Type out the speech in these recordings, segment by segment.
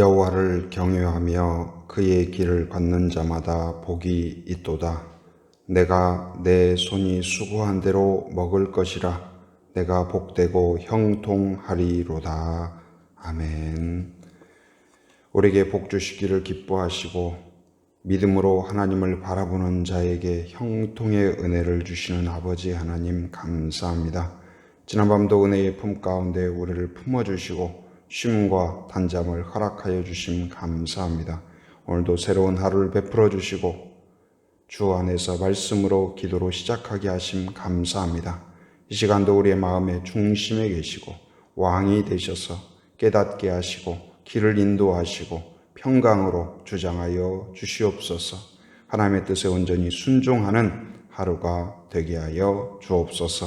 여호와를 경외하며 그의 길을 걷는 자마다 복이 있도다. 내가 내 손이 수고한 대로 먹을 것이라. 내가 복되고 형통하리로다. 아멘. 우리에게 복 주시기를 기뻐하시고 믿음으로 하나님을 바라보는 자에게 형통의 은혜를 주시는 아버지 하나님 감사합니다. 지난밤도 은혜의 품 가운데 우리를 품어주시고 쉼과 단잠을 허락하여 주심 감사합니다. 오늘도 새로운 하루를 베풀어 주시고 주 안에서 말씀으로 기도로 시작하게 하심 감사합니다. 이 시간도 우리의 마음의 중심에 계시고 왕이 되셔서 깨닫게 하시고 길을 인도하시고 평강으로 주장하여 주시옵소서. 하나님의 뜻에 온전히 순종하는 하루가 되게 하여 주옵소서.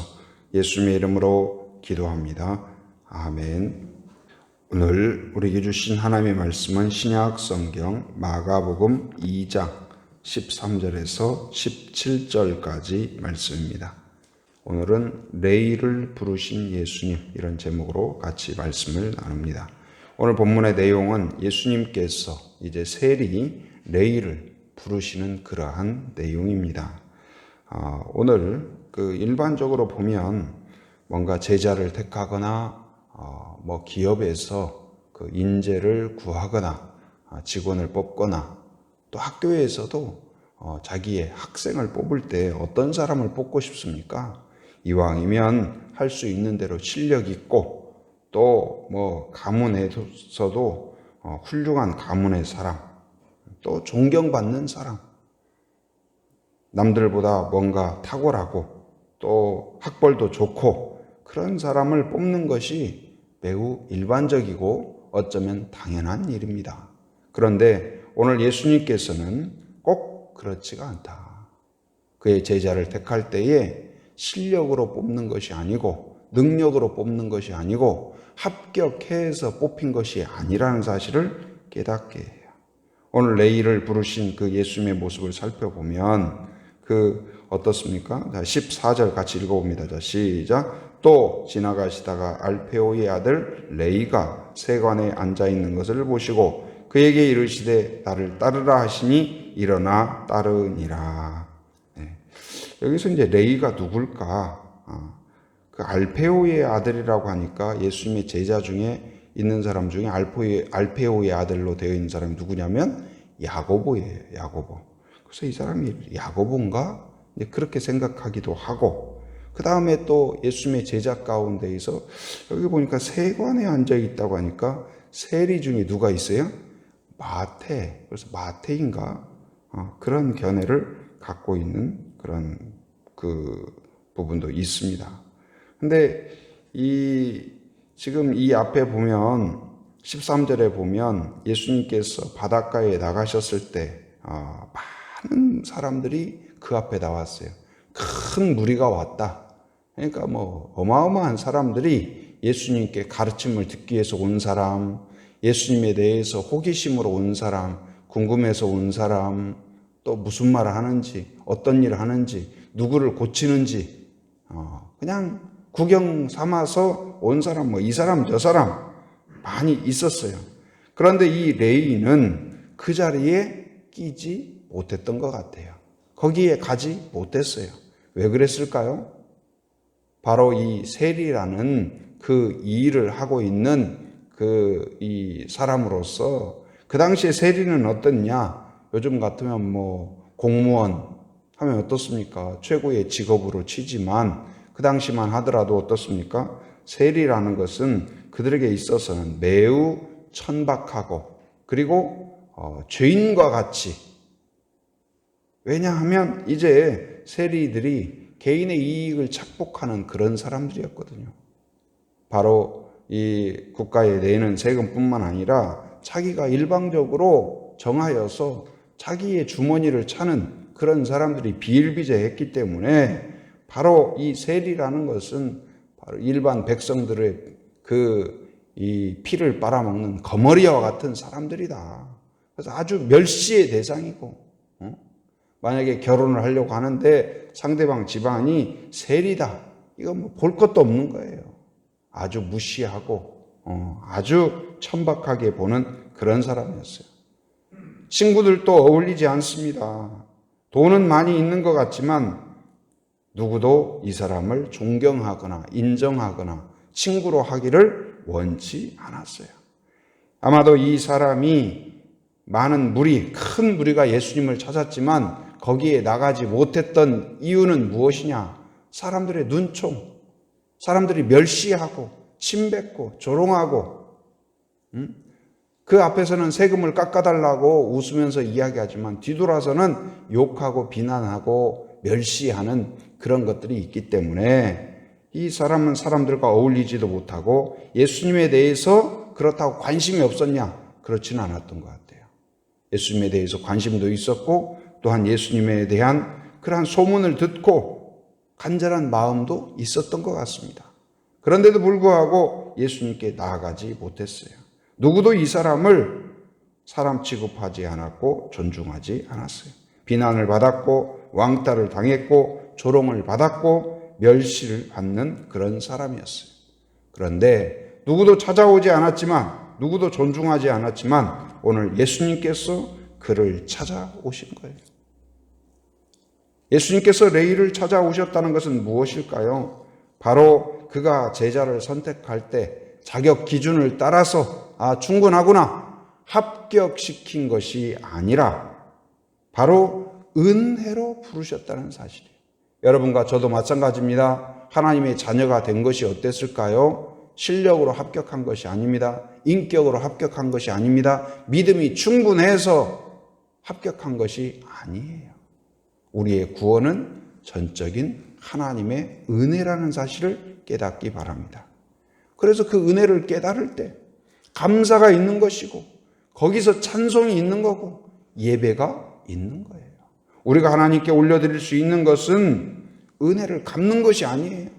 예수님의 이름으로 기도합니다. 아멘. 오늘 우리에게 주신 하나님의 말씀은 신약 성경 마가복음 2장 13절에서 17절까지 말씀입니다. 오늘은 레이를 부르신 예수님, 이런 제목으로 같이 말씀을 나눕니다. 오늘 본문의 내용은 예수님께서 이제 세리 레이를 부르시는 그러한 내용입니다. 오늘 일반적으로 보면 뭔가 제자를 택하거나 기업에서 인재를 구하거나 직원을 뽑거나 또 학교에서도 자기의 학생을 뽑을 때 어떤 사람을 뽑고 싶습니까? 이왕이면 할 수 있는 대로 실력 있고 또 가문에서도 훌륭한 가문의 사람, 또 존경받는 사람, 남들보다 뭔가 탁월하고 또 학벌도 좋고 그런 사람을 뽑는 것이 매우 일반적이고 어쩌면 당연한 일입니다. 그런데 오늘 예수님께서는 꼭 그렇지가 않다. 그의 제자를 택할 때에 실력으로 뽑는 것이 아니고 능력으로 뽑는 것이 아니고 합격해서 뽑힌 것이 아니라는 사실을 깨닫게 해요. 오늘 레이를 부르신 그 예수님의 모습을 살펴보면 어떻습니까? 14절 같이 읽어봅니다. 자, 시작. 또 지나가시다가 알페오의 아들 레이가 세관에 앉아있는 것을 보시고 그에게 이르시되 나를 따르라 하시니 일어나 따르니라. 네. 여기서 이제 레이가 누굴까? 그 알페오의 아들이라고 하니까 예수님의 제자 중에 있는 사람 중에 알페오의 아들로 되어 있는 사람이 누구냐면 야고보예요. 야고보. 그래서 이 사람이 야고보인가? 그렇게 생각하기도 하고, 그 다음에 또 예수님의 제자 가운데에서 여기 보니까 세관에 앉아 있다고 하니까 세리 중에 누가 있어요? 마태. 그래서 마태인가? 그런 견해를 갖고 있는 그런 부분도 있습니다. 근데 지금 이 앞에 보면 13절에 보면 예수님께서 바닷가에 나가셨을 때 많은 사람들이 그 앞에 나왔어요. 큰 무리가 왔다. 그러니까 어마어마한 사람들이 예수님께 가르침을 듣기 위해서 온 사람, 예수님에 대해서 호기심으로 온 사람, 궁금해서 온 사람, 또 무슨 말을 하는지, 어떤 일을 하는지, 누구를 고치는지, 그냥 구경 삼아서 온 사람, 이 사람, 저 사람 많이 있었어요. 그런데 이 레이는 그 자리에 끼지 못했던 것 같아요. 거기에 가지 못했어요. 왜 그랬을까요? 바로 이 세리라는 그 일을 하고 있는 이 사람으로서 그 당시에 세리는 어떻냐? 요즘 같으면 공무원 하면 어떻습니까? 최고의 직업으로 치지만 그 당시만 하더라도 어떻습니까? 세리라는 것은 그들에게 있어서는 매우 천박하고 그리고 죄인과 같이, 왜냐하면 이제 세리들이 개인의 이익을 착복하는 그런 사람들이었거든요. 바로 이 국가에 내는 세금뿐만 아니라 자기가 일방적으로 정하여서 자기의 주머니를 차는 그런 사람들이 비일비재했기 때문에 바로 이 세리라는 것은 바로 일반 백성들의 이 피를 빨아먹는 거머리와 같은 사람들이다. 그래서 아주 멸시의 대상이고, 만약에 결혼을 하려고 하는데 상대방 집안이 세리다. 이건 볼 것도 없는 거예요. 아주 무시하고 아주 천박하게 보는 그런 사람이었어요. 친구들도 어울리지 않습니다. 돈은 많이 있는 것 같지만 누구도 이 사람을 존경하거나 인정하거나 친구로 하기를 원치 않았어요. 아마도 이 사람이 많은 큰 무리가 예수님을 찾았지만 거기에 나가지 못했던 이유는 무엇이냐? 사람들의 눈총, 사람들이 멸시하고 침뱉고 조롱하고, 그 앞에서는 세금을 깎아달라고 웃으면서 이야기하지만 뒤돌아서는 욕하고 비난하고 멸시하는 그런 것들이 있기 때문에 이 사람은 사람들과 어울리지도 못하고 예수님에 대해서 그렇다고 관심이 없었냐? 그렇지는 않았던 것 같아요. 예수님에 대해서 관심도 있었고 또한 예수님에 대한 그러한 소문을 듣고 간절한 마음도 있었던 것 같습니다. 그런데도 불구하고 예수님께 나아가지 못했어요. 누구도 이 사람을 사람 취급하지 않았고 존중하지 않았어요. 비난을 받았고 왕따를 당했고 조롱을 받았고 멸시를 받는 그런 사람이었어요. 그런데 누구도 찾아오지 않았지만 누구도 존중하지 않았지만 오늘 예수님께서 그를 찾아오신 거예요. 예수님께서 레위를 찾아오셨다는 것은 무엇일까요? 바로 그가 제자를 선택할 때 자격 기준을 따라서 충분하구나 합격시킨 것이 아니라 바로 은혜로 부르셨다는 사실이에요. 여러분과 저도 마찬가지입니다. 하나님의 자녀가 된 것이 어땠을까요? 실력으로 합격한 것이 아닙니다. 인격으로 합격한 것이 아닙니다. 믿음이 충분해서 합격한 것이 아니에요. 우리의 구원은 전적인 하나님의 은혜라는 사실을 깨닫기 바랍니다. 그래서 그 은혜를 깨달을 때 감사가 있는 것이고 거기서 찬송이 있는 거고 예배가 있는 거예요. 우리가 하나님께 올려드릴 수 있는 것은 은혜를 갚는 것이 아니에요.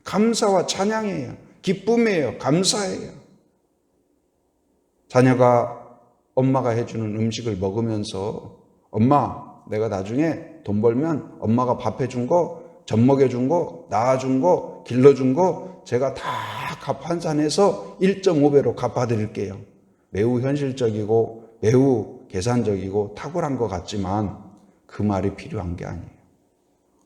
감사와 찬양이에요. 기쁨이에요. 감사예요. 자녀가 엄마가 해주는 음식을 먹으면서 엄마, 내가 나중에 돈 벌면 엄마가 밥 해준 거, 젖 먹여준 거, 낳아준 거, 길러준 거 제가 다 환산해서 1.5배로 갚아드릴게요. 매우 현실적이고 매우 계산적이고 탁월한 것 같지만 그 말이 필요한 게 아니에요.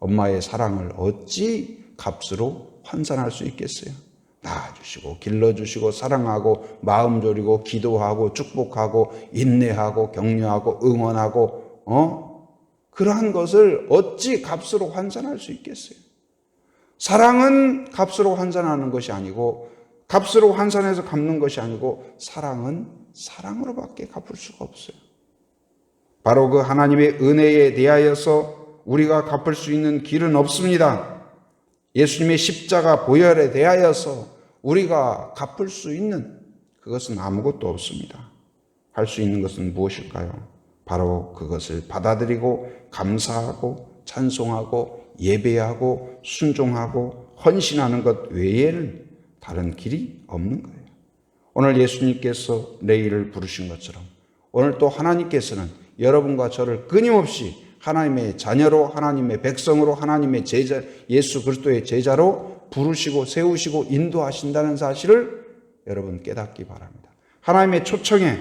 엄마의 사랑을 어찌 값으로 환산할 수 있겠어요? 낳아주시고 길러주시고 사랑하고 마음 졸이고 기도하고 축복하고 인내하고 격려하고 응원하고 그러한 것을 어찌 값으로 환산할 수 있겠어요? 사랑은 값으로 환산하는 것이 아니고 값으로 환산해서 갚는 것이 아니고 사랑은 사랑으로밖에 갚을 수가 없어요. 바로 그 하나님의 은혜에 대하여서 우리가 갚을 수 있는 길은 없습니다. 예수님의 십자가 보혈에 대하여서 우리가 갚을 수 있는 그것은 아무것도 없습니다. 할 수 있는 것은 무엇일까요? 바로 그것을 받아들이고 감사하고 찬송하고 예배하고 순종하고 헌신하는 것 외에는 다른 길이 없는 거예요. 오늘 예수님께서 레위를 부르신 것처럼 오늘 또 하나님께서는 여러분과 저를 끊임없이 하나님의 자녀로 하나님의 백성으로 하나님의 제자 예수 그리스도의 제자로 부르시고 세우시고 인도하신다는 사실을 여러분 깨닫기 바랍니다. 하나님의 초청에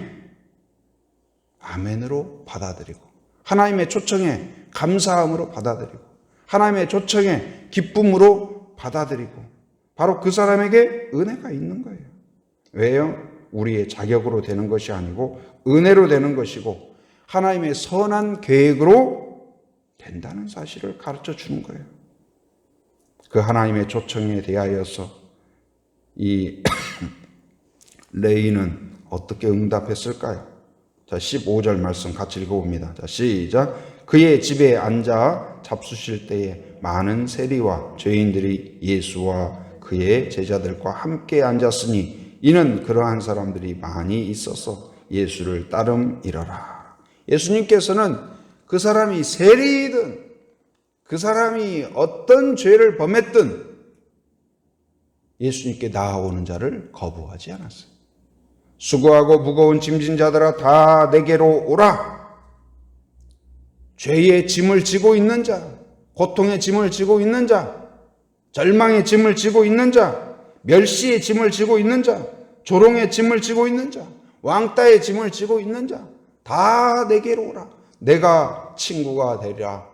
아멘으로 받아들이고 하나님의 초청에 감사함으로 받아들이고 하나님의 초청에 기쁨으로 받아들이고 바로 그 사람에게 은혜가 있는 거예요. 왜요? 우리의 자격으로 되는 것이 아니고 은혜로 되는 것이고 하나님의 선한 계획으로 된다는 사실을 가르쳐 주는 거예요. 그 하나님의 초청에 대하여서 이 레위는 어떻게 응답했을까요? 자, 15절 말씀 같이 읽어봅니다. 자, 시작. 그의 집에 앉아 잡수실 때에 많은 세리와 죄인들이 예수와 그의 제자들과 함께 앉았으니 이는 그러한 사람들이 많이 있어서 예수를 따름이러라. 예수님께서는 그 사람이 세리이든 그 사람이 어떤 죄를 범했든 예수님께 나아오는 자를 거부하지 않았어요. 수고하고 무거운 짐진 자들아 다 내게로 오라. 죄의 짐을 지고 있는 자, 고통의 짐을 지고 있는 자, 절망의 짐을 지고 있는 자, 멸시의 짐을 지고 있는 자, 조롱의 짐을 지고 있는 자, 왕따의 짐을 지고 있는 자, 다 내게로 오라. 내가 친구가 되리라.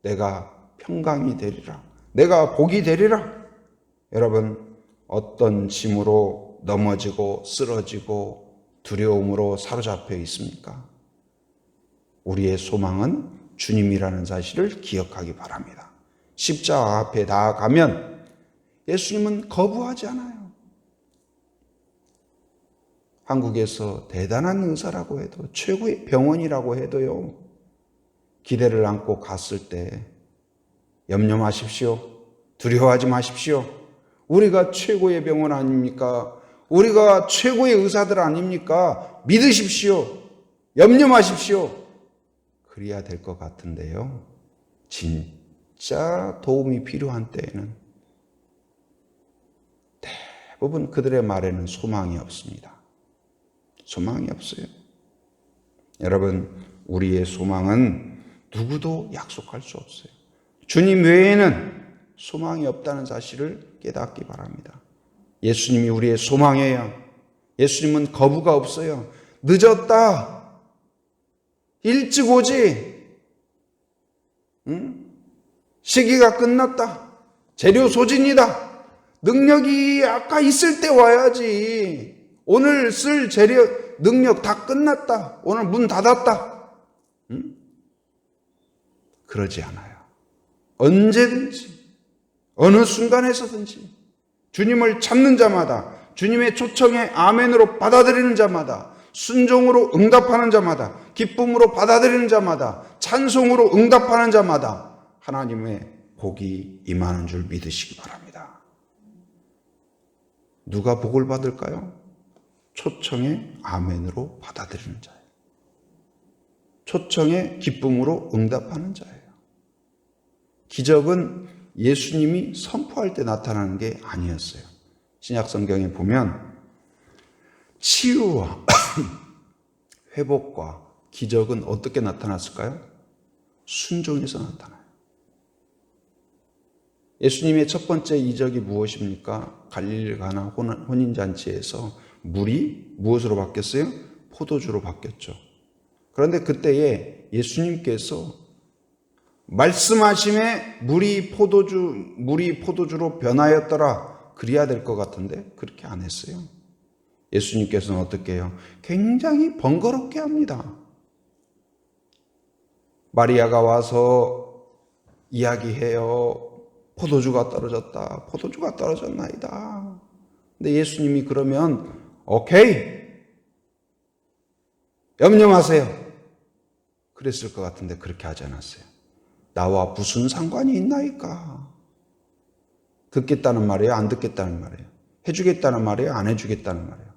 내가 평강이 되리라. 내가 복이 되리라. 여러분, 어떤 짐으로 넘어지고 쓰러지고 두려움으로 사로잡혀 있습니까? 우리의 소망은 주님이라는 사실을 기억하기 바랍니다. 십자가 앞에 나아가면 예수님은 거부하지 않아요. 한국에서 대단한 의사라고 해도, 최고의 병원이라고 해도요, 기대를 안고 갔을 때 염려 마십시오. 두려워하지 마십시오. 우리가 최고의 병원 아닙니까? 우리가 최고의 의사들 아닙니까? 믿으십시오. 염려 마십시오. 그래야 될 것 같은데요. 진짜 도움이 필요한 때에는 대부분 그들의 말에는 소망이 없습니다. 소망이 없어요. 여러분, 우리의 소망은 누구도 약속할 수 없어요. 주님 외에는 소망이 없다는 사실을 깨닫기 바랍니다. 예수님이 우리의 소망이에요. 예수님은 거부가 없어요. 늦었다. 일찍 오지. 시기가 끝났다. 재료 소진이다. 능력이 아까 있을 때 와야지. 오늘 쓸 재료, 능력 다 끝났다. 오늘 문 닫았다. 그러지 않아요. 언제든지, 어느 순간에서든지 주님을 찾는 자마다, 주님의 초청에 아멘으로 받아들이는 자마다, 순종으로 응답하는 자마다, 기쁨으로 받아들이는 자마다, 찬송으로 응답하는 자마다 하나님의 복이 임하는 줄 믿으시기 바랍니다. 누가 복을 받을까요? 초청에 아멘으로 받아들이는 자예요. 초청에 기쁨으로 응답하는 자예요. 기적은 예수님이 선포할 때 나타나는 게 아니었어요. 신약 성경에 보면 치유와 회복과 기적은 어떻게 나타났을까요? 순종에서 나타나요. 예수님의 첫 번째 이적이 무엇입니까? 갈릴리 가나 혼인잔치에서 물이 무엇으로 바뀌었어요? 포도주로 바뀌었죠. 그런데 그때에 예수님께서 말씀하심에 물이 포도주로 변하였더라. 그래야 될 것 같은데 그렇게 안 했어요. 예수님께서는 어떻게 해요? 굉장히 번거롭게 합니다. 마리아가 와서 이야기해요. 포도주가 떨어졌다. 포도주가 떨어졌나이다. 근데 예수님이 그러면 오케이. 염려 마세요. 그랬을 것 같은데 그렇게 하지 않았어요. 나와 무슨 상관이 있나이까? 듣겠다는 말이에요? 안 듣겠다는 말이에요? 해주겠다는 말이에요? 안 해주겠다는 말이에요?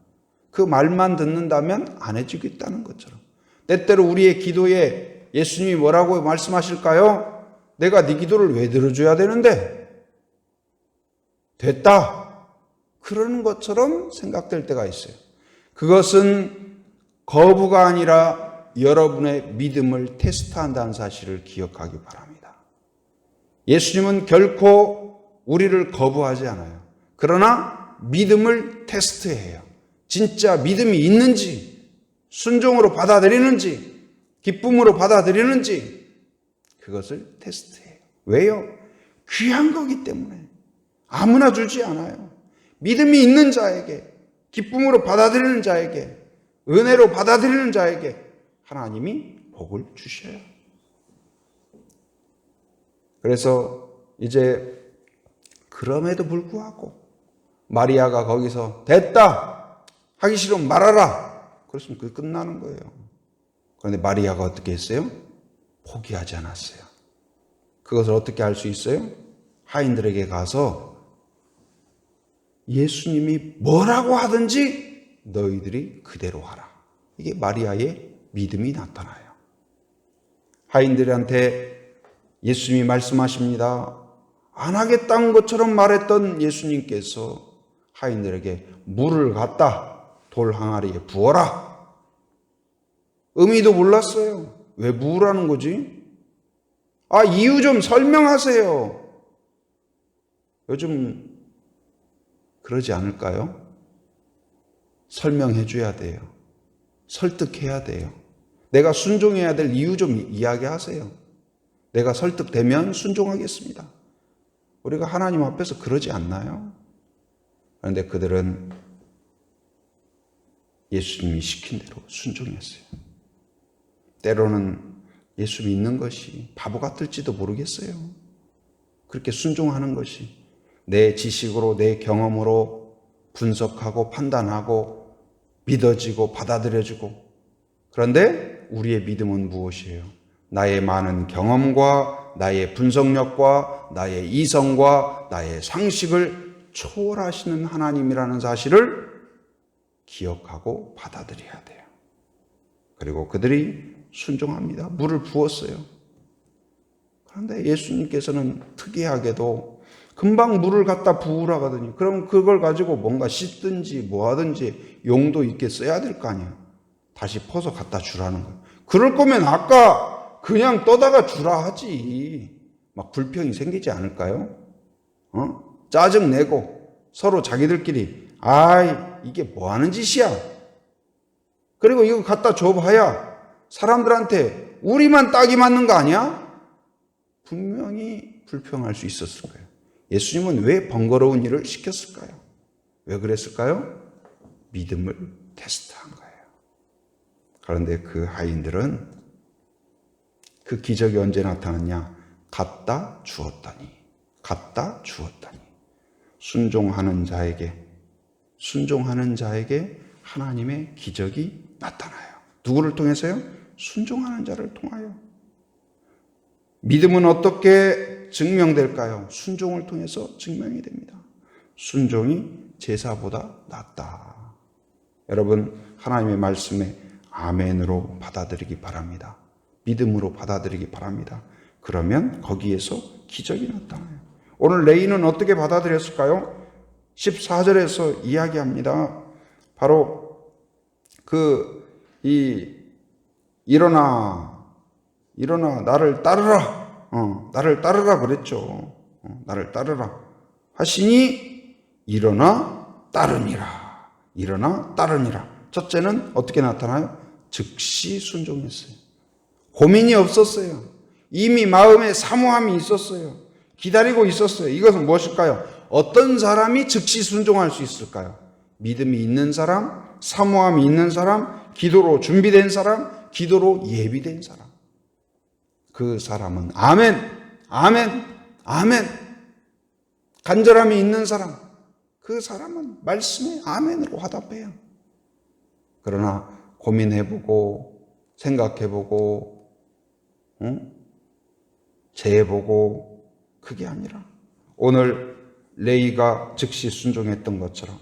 그 말만 듣는다면 안 해주겠다는 것처럼. 때때로 우리의 기도에 예수님이 뭐라고 말씀하실까요? 내가 네 기도를 왜 들어줘야 되는데? 됐다. 그러는 것처럼 생각될 때가 있어요. 그것은 거부가 아니라 여러분의 믿음을 테스트한다는 사실을 기억하기 바랍니다. 예수님은 결코 우리를 거부하지 않아요. 그러나 믿음을 테스트해요. 진짜 믿음이 있는지, 순종으로 받아들이는지, 기쁨으로 받아들이는지 그것을 테스트해요. 왜요? 귀한 거기 때문에. 아무나 주지 않아요. 믿음이 있는 자에게, 기쁨으로 받아들이는 자에게, 은혜로 받아들이는 자에게 하나님이 복을 주셔요. 그래서 이제 그럼에도 불구하고 마리아가 거기서 됐다! 하기 싫으면 말아라! 그랬으면 그게 끝나는 거예요. 그런데 마리아가 어떻게 했어요? 포기하지 않았어요. 그것을 어떻게 할 수 있어요? 하인들에게 가서 예수님이 뭐라고 하든지 너희들이 그대로 하라. 이게 마리아의 믿음이 나타나요. 하인들한테 예수님이 말씀하십니다. 안 하겠다는 것처럼 말했던 예수님께서 하인들에게 물을 갖다 돌 항아리에 부어라. 의미도 몰랐어요. 왜 부으라는 거지? 이유 좀 설명하세요. 요즘 그러지 않을까요? 설명해 줘야 돼요. 설득해야 돼요. 내가 순종해야 될 이유 좀 이야기하세요. 내가 설득되면 순종하겠습니다. 우리가 하나님 앞에서 그러지 않나요? 그런데 그들은 예수님이 시킨 대로 순종했어요. 때로는 예수 믿는 것이 바보 같을지도 모르겠어요. 그렇게 순종하는 것이 내 지식으로, 내 경험으로 분석하고 판단하고 믿어지고 받아들여지고, 그런데 우리의 믿음은 무엇이에요? 나의 많은 경험과 나의 분석력과 나의 이성과 나의 상식을 초월하시는 하나님이라는 사실을 기억하고 받아들여야 돼요. 그리고 그들이 순종합니다. 물을 부었어요. 그런데 예수님께서는 특이하게도 금방 물을 갖다 부으라거든요. 그럼 그걸 가지고 뭔가 씻든지 뭐 하든지 용도 있게 써야 될 거 아니에요. 다시 퍼서 갖다 주라는 거예요. 그럴 거면 아까 그냥 떠다가 주라 하지. 막 불평이 생기지 않을까요? 짜증내고 서로 자기들끼리 아이 이게 뭐 하는 짓이야. 그리고 이거 갖다 줘봐야 사람들한테 우리만 딱이 맞는 거 아니야? 분명히 불평할 수 있었을 거예요. 예수님은 왜 번거로운 일을 시켰을까요? 왜 그랬을까요? 믿음을 테스트한 거예요. 그런데 그 하인들은 그 기적이 언제 나타났냐? 갖다 주었더니 순종하는 자에게 하나님의 기적이 나타나요. 누구를 통해서요? 순종하는 자를 통하여. 믿음은 어떻게 증명될까요? 순종을 통해서 증명이 됩니다. 순종이 제사보다 낫다. 여러분, 하나님의 말씀에 아멘으로 받아들이기 바랍니다. 믿음으로 받아들이기 바랍니다. 그러면 거기에서 기적이 나타나요. 오늘 레위는 어떻게 받아들였을까요? 14절에서 이야기합니다. 바로 일어나 나를 따르라. 나를 따르라 그랬죠. 나를 따르라 하시니 일어나 따르니라. 첫째는 어떻게 나타나요? 즉시 순종했어요. 고민이 없었어요. 이미 마음에 사모함이 있었어요. 기다리고 있었어요. 이것은 무엇일까요? 어떤 사람이 즉시 순종할 수 있을까요? 믿음이 있는 사람, 사모함이 있는 사람, 기도로 준비된 사람, 기도로 예비된 사람. 그 사람은 아멘, 아멘, 아멘. 간절함이 있는 사람, 그 사람은 말씀에 아멘으로 화답해요. 그러나 고민해보고 생각해보고 재보고 그게 아니라 오늘 레위가 즉시 순종했던 것처럼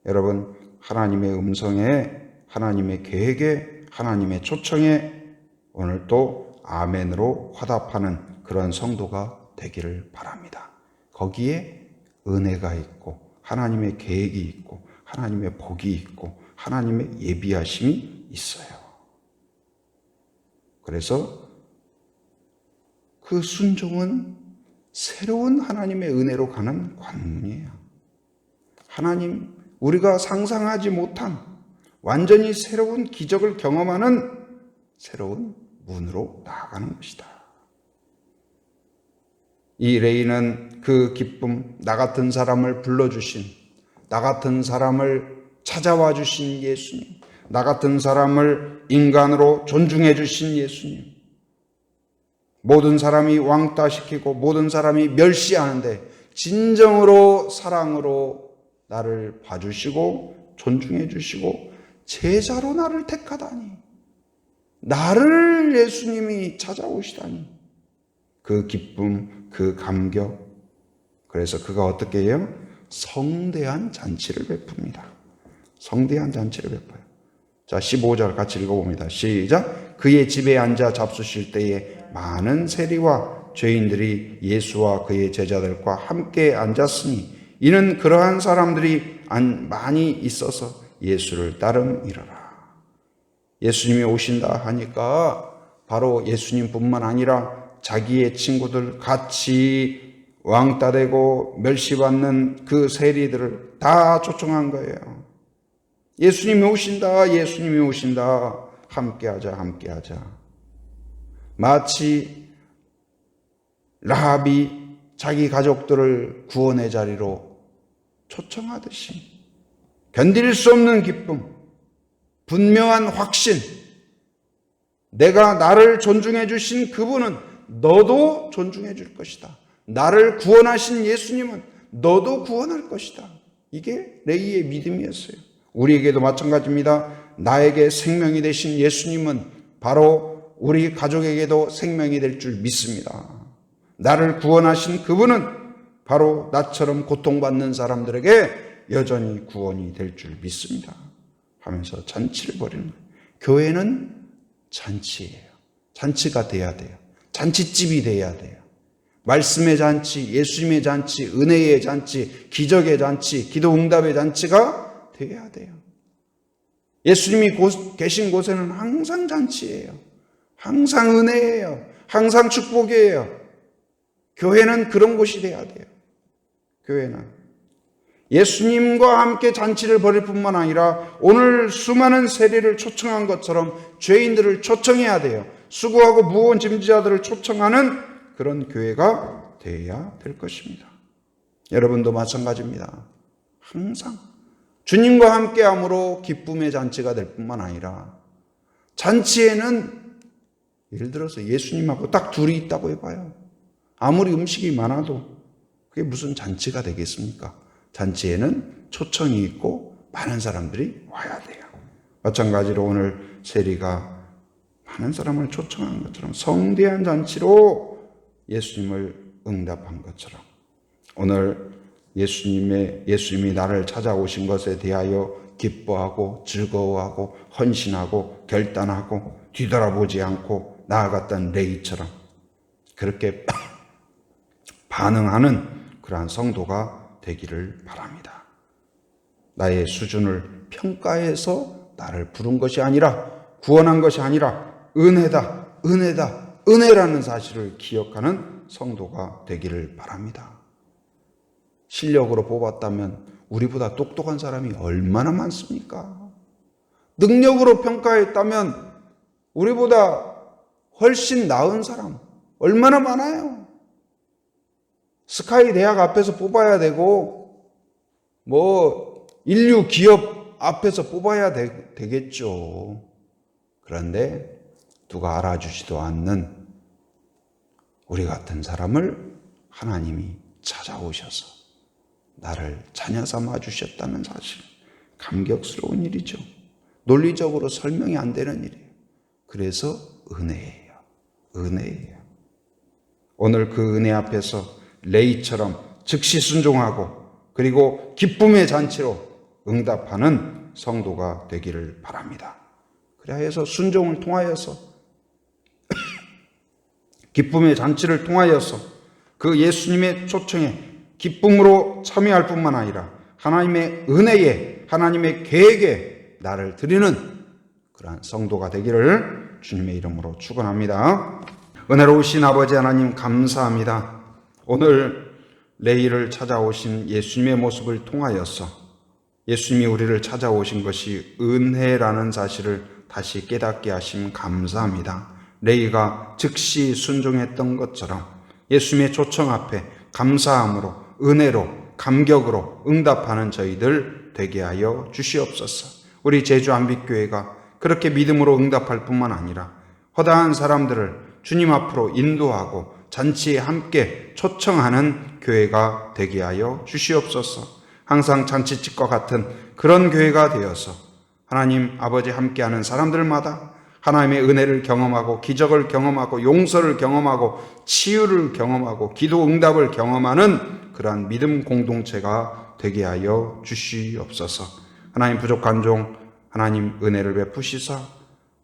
여러분 하나님의 음성에, 하나님의 계획에, 하나님의 초청에 오늘 또 아멘으로 화답하는 그런 성도가 되기를 바랍니다. 거기에 은혜가 있고 하나님의 계획이 있고 하나님의 복이 있고 하나님의 예비하심이 있어요. 그래서 그 순종은 새로운 하나님의 은혜로 가는 관문이에요. 하나님, 우리가 상상하지 못한 완전히 새로운 기적을 경험하는 새로운 문으로 나아가는 것이다. 이 레위는 그 기쁨, 나 같은 사람을 불러주신, 나 같은 사람을 찾아와 주신 예수님, 나 같은 사람을 인간으로 존중해 주신 예수님, 모든 사람이 왕따시키고 모든 사람이 멸시하는데 진정으로 사랑으로 나를 봐주시고 존중해 주시고 제자로 나를 택하다니, 나를 예수님이 찾아오시다니, 그 기쁨, 그 감격. 그래서 그가 어떻게 해요? 성대한 잔치를 베풉니다. 성대한 잔치를 베풀어요. 자, 15절 같이 읽어봅니다. 시작. 그의 집에 앉아 잡수실 때에 많은 세리와 죄인들이 예수와 그의 제자들과 함께 앉았으니 이는 그러한 사람들이 많이 있어서 예수를 따름이러라. 예수님이 오신다 하니까 바로 예수님뿐만 아니라 자기의 친구들, 같이 왕따되고 멸시받는 그 세리들을 다 초청한 거예요. 예수님이 오신다, 예수님이 오신다. 함께하자, 함께하자. 마치 라합이 자기 가족들을 구원의 자리로 초청하듯이 견딜 수 없는 기쁨, 분명한 확신, 내가 나를 존중해 주신 그분은 너도 존중해 줄 것이다. 나를 구원하신 예수님은 너도 구원할 것이다. 이게 레이의 믿음이었어요. 우리에게도 마찬가지입니다. 나에게 생명이 되신 예수님은 바로 우리 가족에게도 생명이 될 줄 믿습니다. 나를 구원하신 그분은 바로 나처럼 고통받는 사람들에게 여전히 구원이 될 줄 믿습니다. 하면서 잔치를 벌이는 거예요. 교회는 잔치예요. 잔치가 돼야 돼요. 잔치집이 돼야 돼요. 말씀의 잔치, 예수님의 잔치, 은혜의 잔치, 기적의 잔치, 기도 응답의 잔치가 돼야 돼요. 예수님이 계신 곳에는 항상 잔치예요. 항상 은혜예요. 항상 축복이에요. 교회는 그런 곳이 돼야 돼요. 교회는 예수님과 함께 잔치를 벌일 뿐만 아니라 오늘 수많은 세례를 초청한 것처럼 죄인들을 초청해야 돼요. 수고하고 무거운 짐지자들을 초청하는 그런 교회가 되어야 될 것입니다. 여러분도 마찬가지입니다. 항상 주님과 함께함으로 기쁨의 잔치가 될 뿐만 아니라 잔치에는 예를 들어서 예수님하고 딱 둘이 있다고 해봐요. 아무리 음식이 많아도 그게 무슨 잔치가 되겠습니까? 잔치에는 초청이 있고 많은 사람들이 와야 돼요. 마찬가지로 오늘 세리가 많은 사람을 초청한 것처럼 성대한 잔치로 예수님을 응답한 것처럼 오늘 예수님이 나를 찾아오신 것에 대하여 기뻐하고 즐거워하고 헌신하고 결단하고 뒤돌아보지 않고 나아갔던 레이처럼 그렇게 반응하는 그러한 성도가 되기를 바랍니다. 나의 수준을 평가해서 나를 부른 것이 아니라 구원한 것이 아니라 은혜다, 은혜다, 은혜라는 사실을 기억하는 성도가 되기를 바랍니다. 실력으로 뽑았다면 우리보다 똑똑한 사람이 얼마나 많습니까? 능력으로 평가했다면 우리보다 훨씬 나은 사람 얼마나 많아요? 스카이 대학 앞에서 뽑아야 되고 인류 기업 앞에서 뽑아야 되겠죠. 그런데 누가 알아주지도 않는 우리 같은 사람을 하나님이 찾아오셔서 나를 자녀 삼아 주셨다는 사실, 감격스러운 일이죠. 논리적으로 설명이 안 되는 일이에요. 그래서 은혜예요. 은혜예요. 오늘 그 은혜 앞에서 레이처럼 즉시 순종하고 그리고 기쁨의 잔치로 응답하는 성도가 되기를 바랍니다. 그래야 해서 순종을 통하여서 기쁨의 잔치를 통하여서 그 예수님의 초청에 기쁨으로 참여할 뿐만 아니라 하나님의 은혜에 하나님의 계획에 나를 드리는 그러한 성도가 되기를 주님의 이름으로 축원합니다. 은혜로우신 아버지 하나님 감사합니다. 오늘 레이를 찾아오신 예수님의 모습을 통하여서 예수님이 우리를 찾아오신 것이 은혜라는 사실을 다시 깨닫게 하심 감사합니다. 레이가 즉시 순종했던 것처럼 예수님의 초청 앞에 감사함으로 은혜로 감격으로 응답하는 저희들 되게 하여 주시옵소서. 우리 제주 안빛교회가 그렇게 믿음으로 응답할 뿐만 아니라 허다한 사람들을 주님 앞으로 인도하고 잔치에 함께 초청하는 교회가 되게 하여 주시옵소서. 항상 잔치집과 같은 그런 교회가 되어서 하나님 아버지 함께하는 사람들마다 하나님의 은혜를 경험하고 기적을 경험하고 용서를 경험하고 치유를 경험하고 기도 응답을 경험하는 그러한 믿음 공동체가 되게 하여 주시옵소서. 하나님 부족한 종 하나님 은혜를 베푸시사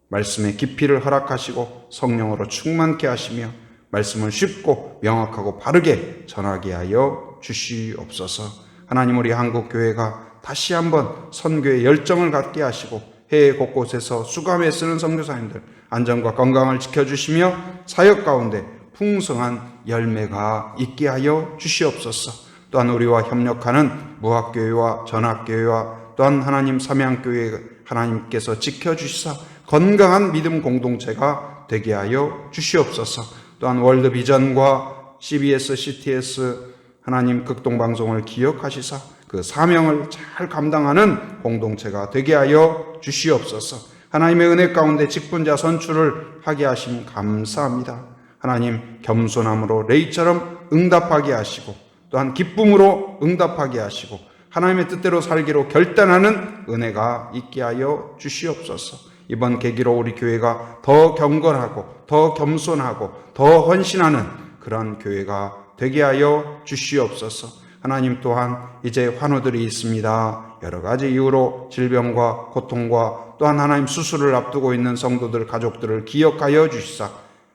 말씀의 깊이를 허락하시고 성령으로 충만케 하시며 말씀을 쉽고 명확하고 바르게 전하게 하여 주시옵소서. 하나님 우리 한국교회가 다시 한번 선교의 열정을 갖게 하시고 해외 곳곳에서 수감에 쓰는 선교사님들 안전과 건강을 지켜주시며 사역 가운데 풍성한 열매가 있게 하여 주시옵소서. 또한 우리와 협력하는 무학교회와 전학교회와 또한 하나님 삼양교회 하나님께서 지켜주시사 건강한 믿음 공동체가 되게 하여 주시옵소서. 또한 월드비전과 CBS, CTS 하나님 극동방송을 기억하시사 그 사명을 잘 감당하는 공동체가 되게 하여 주시옵소서. 하나님의 은혜 가운데 직분자 선출을 하게 하심 감사합니다. 하나님 겸손함으로 레이처럼 응답하게 하시고 또한 기쁨으로 응답하게 하시고 하나님의 뜻대로 살기로 결단하는 은혜가 있게 하여 주시옵소서. 이번 계기로 우리 교회가 더 경건하고 더 겸손하고 더 헌신하는 그런 교회가 되게 하여 주시옵소서. 하나님 또한 이제 환우들이 있습니다. 여러 가지 이유로 질병과 고통과 또한 하나님 수술을 앞두고 있는 성도들 가족들을 기억하여 주시사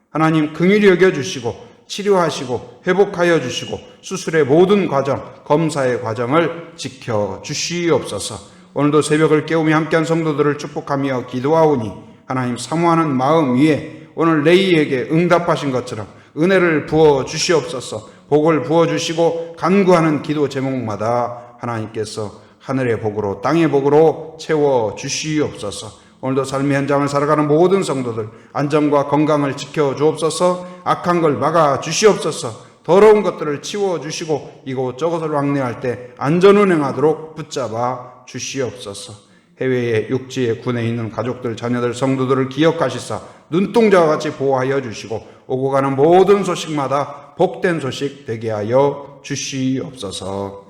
하나님 긍휼히 여겨주시고 치료하시고 회복하여 주시고 수술의 모든 과정, 검사의 과정을 지켜주시옵소서. 오늘도 새벽을 깨우며 함께한 성도들을 축복하며 기도하오니 하나님 사모하는 마음 위에 오늘 레이에게 응답하신 것처럼 은혜를 부어주시옵소서. 복을 부어주시고 간구하는 기도 제목마다 하나님께서 하늘의 복으로 땅의 복으로 채워주시옵소서. 오늘도 삶의 현장을 살아가는 모든 성도들 안전과 건강을 지켜주옵소서. 악한 걸 막아주시옵소서. 더러운 것들을 치워주시고 이곳저곳을 왕래할 때 안전운행하도록 붙잡아 주시옵소서. 해외에 육지에 군에 있는 가족들 자녀들 성도들을 기억하시사 눈동자와 같이 보호하여 주시고 오고 가는 모든 소식마다 복된 소식 되게 하여 주시옵소서.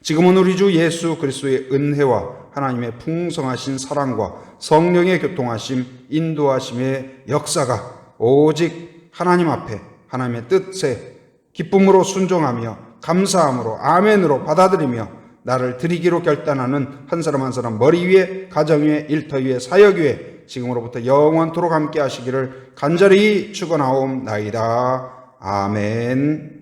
지금은 우리 주 예수 그리스도의 은혜와 하나님의 풍성하신 사랑과 성령의 교통하심, 인도하심의 역사가 오직 하나님 앞에 하나님의 뜻에 기쁨으로 순종하며 감사함으로 아멘으로 받아들이며 나를 드리기로 결단하는 한 사람 한 사람 머리 위에, 가정 위에, 일터 위에, 사역 위에 지금으로부터 영원토록 함께 하시기를 간절히 축원하옵나이다. 아멘.